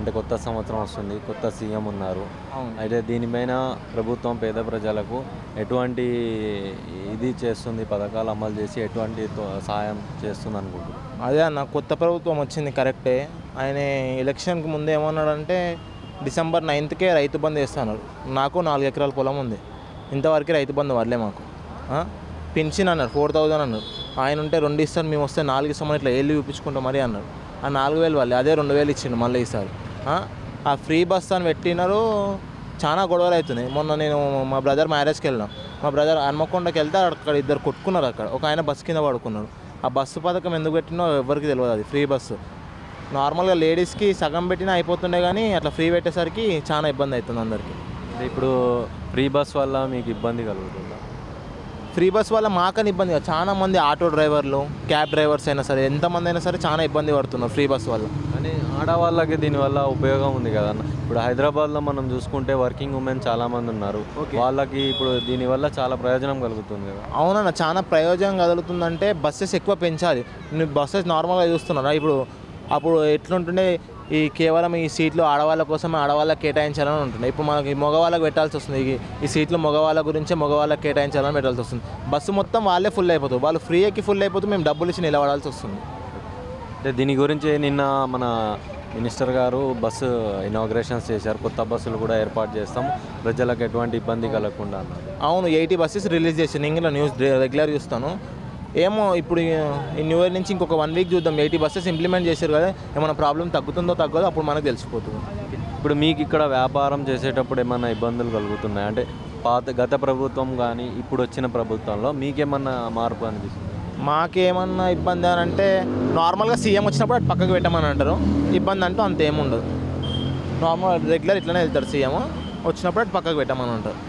అంటే కొత్త సంవత్సరం వస్తుంది, కొత్త సీఎం ఉన్నారు. అవును. అయితే దీనిపైన ప్రభుత్వం పేద ప్రజలకు ఎటువంటి ఇది చేస్తుంది, పథకాలు అమలు చేసి ఎటువంటి సహాయం చేస్తుంది అనుకుంటున్నారు? అదే అన్న, కొత్త ప్రభుత్వం వచ్చింది కరెక్టే. ఆయన ఎలక్షన్కి ముందు ఏమన్నాడంటే డిసెంబర్ 9కే రైతు బంధు వేస్తాను. నాకు 4 ఎకరాల పొలం ఉంది, ఇంతవరకు రైతు బంధు పడలే మాకు. పెన్షన్ అన్నారు 4000 అన్నారు. ఆయన ఉంటే 2 ఇస్తాను, మేము వస్తే 4 ఇస్తామని ఇట్లా వెళ్ళి చూపించుకుంటాం మరి అన్నారు. ఆ 4000 వాళ్ళే, అదే 2000 ఇచ్చిండు మళ్ళీ ఈసారి. ఆ ఫ్రీ బస్ అని పెట్టినారు. చాలా గొడవలు అవుతున్నాయి. మొన్న నేను మా బ్రదర్ మ్యారేజ్కి వెళ్ళినా. మా బ్రదర్ హన్మకొండకి వెళ్తే అక్కడ ఇద్దరు కొట్టుకున్నారు. అక్కడ ఒక ఆయన బస్ కింద పడుకున్నాడు. ఆ బస్సు పథకం ఎందుకు పెట్టినో ఎవరికి తెలియదు. అది ఫ్రీ బస్సు నార్మల్గా లేడీస్కి సగం పెట్టినా అయిపోతుండే, కానీ అట్లా ఫ్రీ పెట్టేసరికి చాలా ఇబ్బంది అవుతుంది అందరికీ. అంటే ఇప్పుడు ఫ్రీ బస్ వల్ల మీకు ఇబ్బంది కలుగుతుందా? ఫ్రీ బస్ వల్ల మాకని ఇబ్బంది కాదు, చాలా మంది ఆటో డ్రైవర్లు, క్యాబ్ డ్రైవర్స్ అయినా సరే, ఎంతమంది అయినా సరే చాలా ఇబ్బంది పడుతున్నారు ఫ్రీ బస్ వల్ల. కానీ ఆడవాళ్ళకి దీనివల్ల ఉపయోగం ఉంది కదన్న. ఇప్పుడు హైదరాబాద్లో మనం చూసుకుంటే వర్కింగ్ ఉమెన్ చాలామంది ఉన్నారు. వాళ్ళకి ఇప్పుడు దీనివల్ల చాలా ప్రయోజనం కలుగుతుంది కదా. అవునన్న, చాలా ప్రయోజనం కలుగుతుందంటే బస్సెస్ ఎక్కువ పెంచాలి. నువ్వు బస్సెస్ నార్మల్గా చూస్తున్నారా ఇప్పుడు, అప్పుడు ఎట్లుంటుండే ఈ కేవలం ఈ సీట్లు ఆడవాళ్ళ కోసమే ఆడవాళ్ళకి కేటాయించాలని ఉంటుండే. ఇప్పుడు మనకి మగవాళ్ళకి పెట్టాల్సి వస్తుంది. ఈ సీట్లు మగవాళ్ళ గురించే మగవాళ్ళకి కేటాయించాలని పెట్టాల్సి వస్తుంది. బస్సు మొత్తం వాళ్ళే ఫుల్ అయిపోతుంది. వాళ్ళు ఫ్రీ ఎక్కి ఫుల్ అయిపోతే మేము డబ్బులు ఇచ్చి నిలబడాల్సి వస్తుంది. అంటే దీని గురించి నిన్న మన మినిస్టర్ గారు బస్సు ఇనాగ్రేషన్స్ చేశారు. కొత్త బస్సులు కూడా ఏర్పాటు చేస్తాం, ప్రజలకు ఎటువంటి ఇబ్బంది కలగకుండా అన్నారు. అవును, 80 బస్సెస్ రిలీజ్ చేసి నేను ఇలా న్యూస్ రెగ్యులర్ చూస్తాను. ఏమో ఇప్పుడు ఈ న్యూ ఇయర్ నుంచి ఇంకొక 1 వీక్ చూద్దాం. 80 బస్సెస్ ఇంప్లిమెంట్ చేశారు కదా, ఏమైనా ప్రాబ్లం తగ్గుతుందో తగ్గదో అప్పుడు మనకు తెలిసిపోతుంది. ఇప్పుడు మీకు ఇక్కడ వ్యాపారం చేసేటప్పుడు ఏమైనా ఇబ్బందులు కలుగుతున్నాయి అంటే గత ప్రభుత్వం కానీ ఇప్పుడు వచ్చిన ప్రభుత్వంలో మీకేమన్నా మార్పు అనిపిస్తుంది? మాకేమన్నా ఇబ్బంది అని అంటే నార్మల్గా సీఎం వచ్చినప్పుడు అటు పక్కకు పెట్టమని అంటారు. ఇబ్బంది అంటూ అంతేముండదు. నార్మల్ రెగ్యులర్ ఇట్లనే వెళ్తారు. సీఎం వచ్చినప్పుడు అటు పక్కకు పెట్టమని అంటారు.